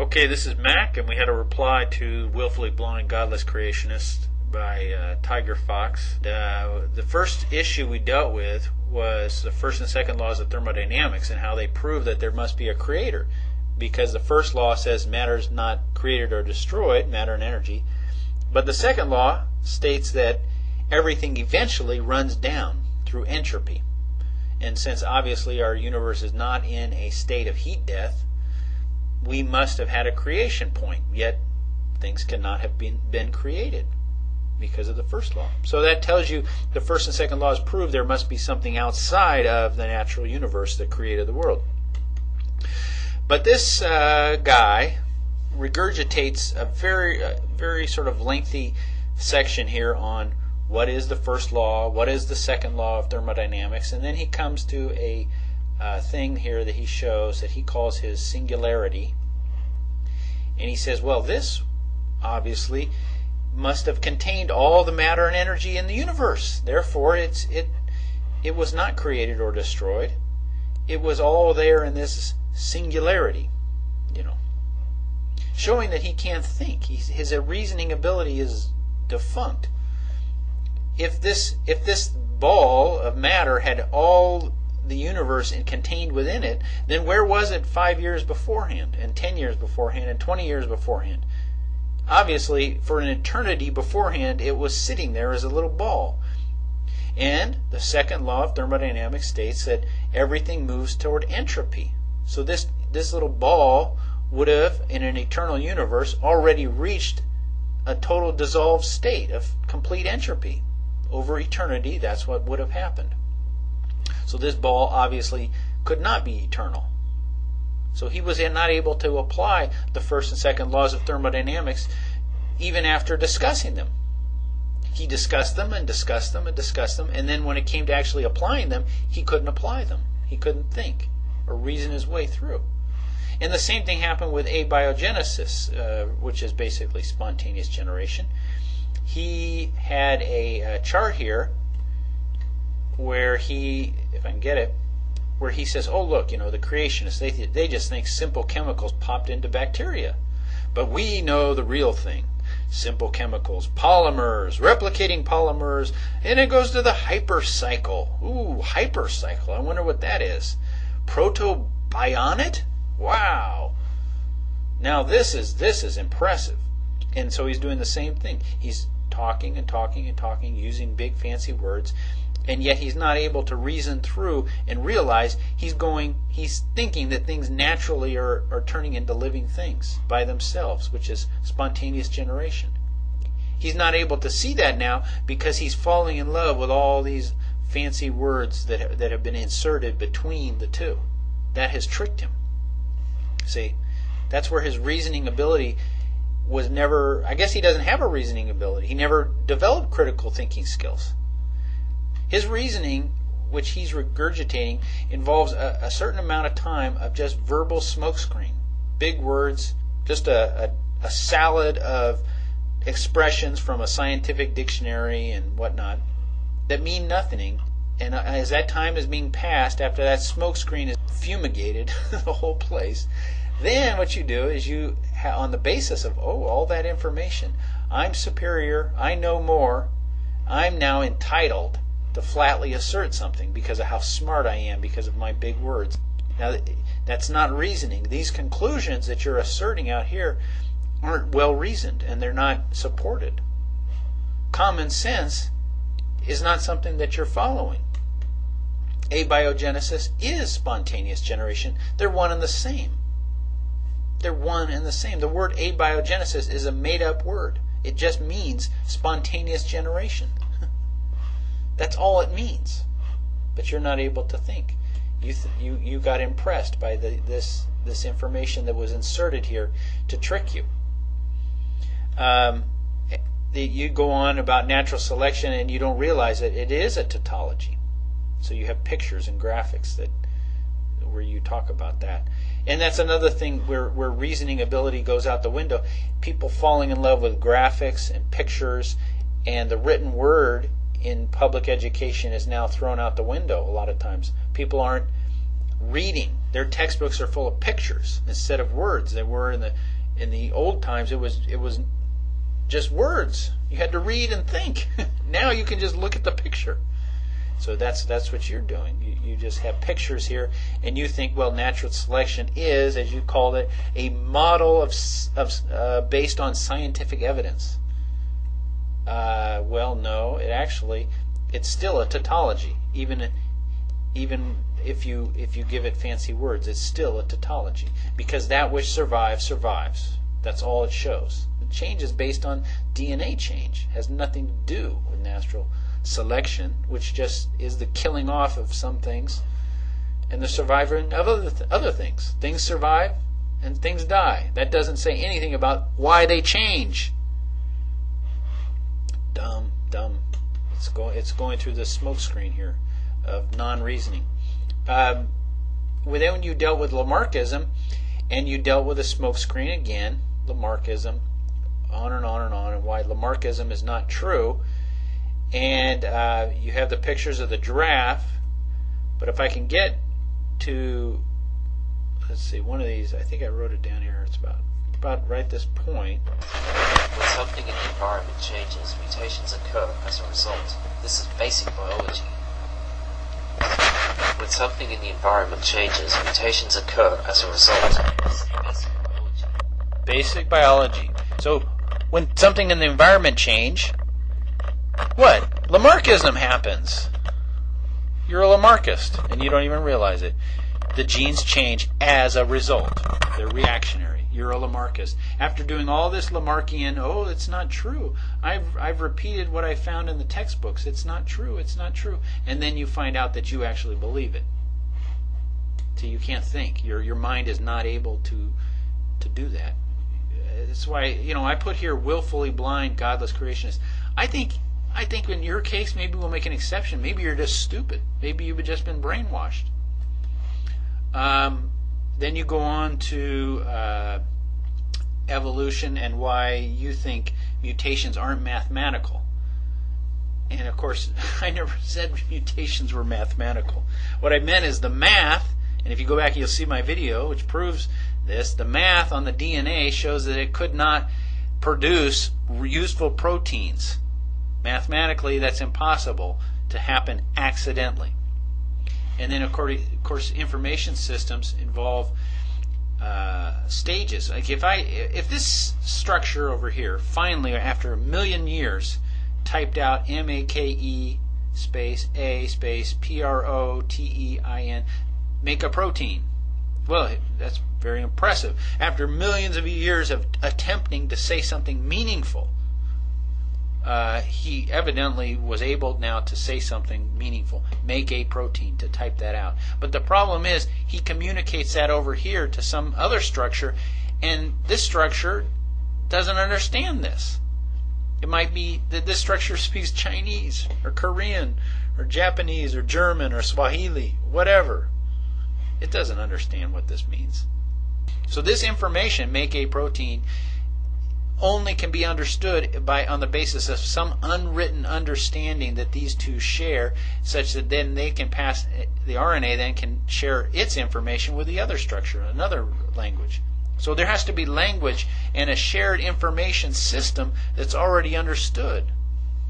Okay, this is Mack, and we had a reply to Willfully Blind Godless Creationists by Tiger Fox. The first issue we dealt with was the first and second laws of thermodynamics and how they prove that there must be a creator, because the first law says matter is not created or destroyed, matter and energy, but the second law states that everything eventually runs down through entropy. And since obviously our universe is not in a state of heat death, we must have had a creation point, yet things cannot have been created because of the first law. So that tells you the first and second laws prove there must be something outside of the natural universe that created the world. But this guy regurgitates a very sort of lengthy section here on what is the first law, what is the second law of thermodynamics, and then he comes to a thing here that he shows that he calls his singularity. And he says, well, this obviously must have contained all the matter and energy in the universe. Therefore, it was not created or destroyed. It was all there in this singularity, showing that he can't think. His reasoning ability is defunct. If this ball of matter had all the universe contained within it, then where was it 5 years beforehand, and 10 years beforehand, and 20 years beforehand? Obviously, for an eternity beforehand, it was sitting there as a little ball. And the second law of thermodynamics states that everything moves toward entropy. So this little ball would have, in an eternal universe, already reached a total dissolved state of complete entropy. Over eternity, that's what would have happened. So this ball obviously could not be eternal. So he was not able to apply the first and second laws of thermodynamics even after discussing them. He discussed them and discussed them and discussed them, and then when it came to actually applying them, he couldn't apply them. He couldn't think or reason his way through. And the same thing happened with abiogenesis, which is basically spontaneous generation. He had a chart here where he, if I can get it, where he says, oh look, the creationists, they just think simple chemicals popped into bacteria. But we know the real thing. Simple chemicals, polymers, replicating polymers, and it goes to the hypercycle. Ooh, hypercycle, I wonder what that is. Protobionate? Wow. Now this is impressive. And so he's doing the same thing. He's talking and talking and talking, using big fancy words, and yet he's not able to reason through and realize he's thinking that things naturally are turning into living things by themselves, which is spontaneous generation. He's not able to see that now because he's falling in love with all these fancy words that have been inserted between the two. That has tricked him. See, that's where his reasoning ability was never, I guess he doesn't have a reasoning ability. He never developed critical thinking skills. His reasoning, which he's regurgitating, involves a certain amount of time of just verbal smokescreen. Big words, just a salad of expressions from a scientific dictionary and whatnot that mean nothing. And as that time is being passed, after that smokescreen is fumigated, the whole place, then what you do is you, on the basis of, all that information, I'm superior, I know more, I'm now entitled to flatly assert something because of how smart I am, because of my big words. Now, that's not reasoning. These conclusions that you're asserting out here aren't well reasoned, and they're not supported. Common sense is not something that you're following. Abiogenesis is spontaneous generation. They're one and the same. They're one and the same. The word abiogenesis is a made-up word. It just means spontaneous generation. That's all it means. But you're not able to think. You got impressed by this information that was inserted here to trick you. You go on about natural selection and you don't realize that it is a tautology. So you have pictures and graphics where you talk about that. And that's another thing where reasoning ability goes out the window. People falling in love with graphics and pictures, and the written word in public education is now thrown out the window a lot of times. People aren't reading. Their textbooks are full of pictures instead of words. They were in In the old times, it was just words. You had to read and think. Now you can just look at the picture. So that's what you're doing. You just have pictures here, and you think, well, natural selection is, as you called it, a model of based on scientific evidence. Well, no, it's still a tautology. Even if you give it fancy words, it's still a tautology, because that which survives. That's all it shows. The change is based on DNA change. It has nothing to do with natural selection, which just is the killing off of some things and the surviving of other things. Things survive and things die. That doesn't say anything about why they change. Dumb. It's going through the smoke screen here of non-reasoning. When you dealt with Lamarckism, and you dealt with a smoke screen again, Lamarckism, on and on and on, and why Lamarckism is not true. And you have the pictures of the giraffe. But if I can get to, let's see, one of these, I think I wrote it down here. It's about right this point. When something in the environment changes, mutations occur as a result. This is basic biology. When something in the environment changes, mutations occur as a result. This is basic biology. Basic biology. So when something in the environment change, what? Lamarckism happens. You're a Lamarckist, and you don't even realize it. The genes change as a result. They're reactionary. You're a Lamarckist. After doing all this Lamarckian, oh, it's not true. I've repeated what I found in the textbooks. It's not true. It's not true. And then you find out that you actually believe it. So you can't think. Your mind is not able to do that. That's why, I put here willfully blind, godless creationists. I think in your case, maybe we'll make an exception. Maybe you're just stupid. Maybe you've just been brainwashed. Then you go on to evolution and why you think mutations aren't mathematical. And of course, I never said mutations were mathematical. What I meant is the math, and if you go back you'll see my video which proves this, the math on the DNA shows that it could not produce useful proteins. Mathematically, that's impossible to happen accidentally. And then, of course, information systems involve stages. Like if this structure over here finally, after 1 million years, typed out MAKE space A space PROTEIN, make a protein. Well, that's very impressive. After millions of years of attempting to say something meaningful, he evidently was able now to say something meaningful, make a protein, to type that out. But the problem is he communicates that over here to some other structure, and this structure doesn't understand this. It might be that this structure speaks Chinese or Korean or Japanese or German or Swahili, whatever. It doesn't understand what this means. So this information, make a protein, only can be understood on the basis of some unwritten understanding that these two share, such that then they can pass, the RNA then can share its information with the other structure, another language. So there has to be language and a shared information system that's already understood.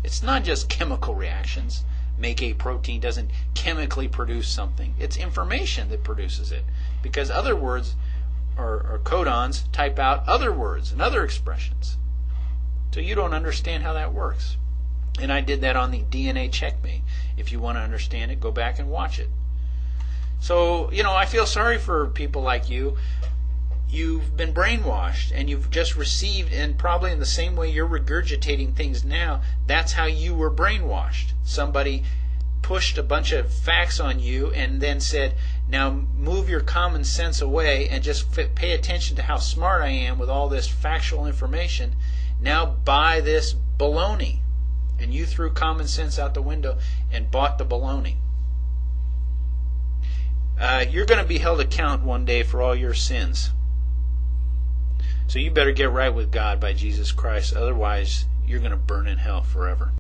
It's not just chemical reactions. Make a protein doesn't chemically produce something. It's information that produces it, because other words or codons type out other words and other expressions. So you don't understand how that works. And I did that on the DNA Checkmate. If you want to understand it, go back and watch it. So, I feel sorry for people like you. You've been brainwashed, and you've just received, and probably in the same way you're regurgitating things now, that's how you were brainwashed. Somebody pushed a bunch of facts on you and then said, now move your common sense away and just pay attention to how smart I am with all this factual information. Now buy this baloney. And you threw common sense out the window and bought the baloney. You're going to be held account one day for all your sins. So you better get right with God by Jesus Christ. Otherwise, you're going to burn in hell forever.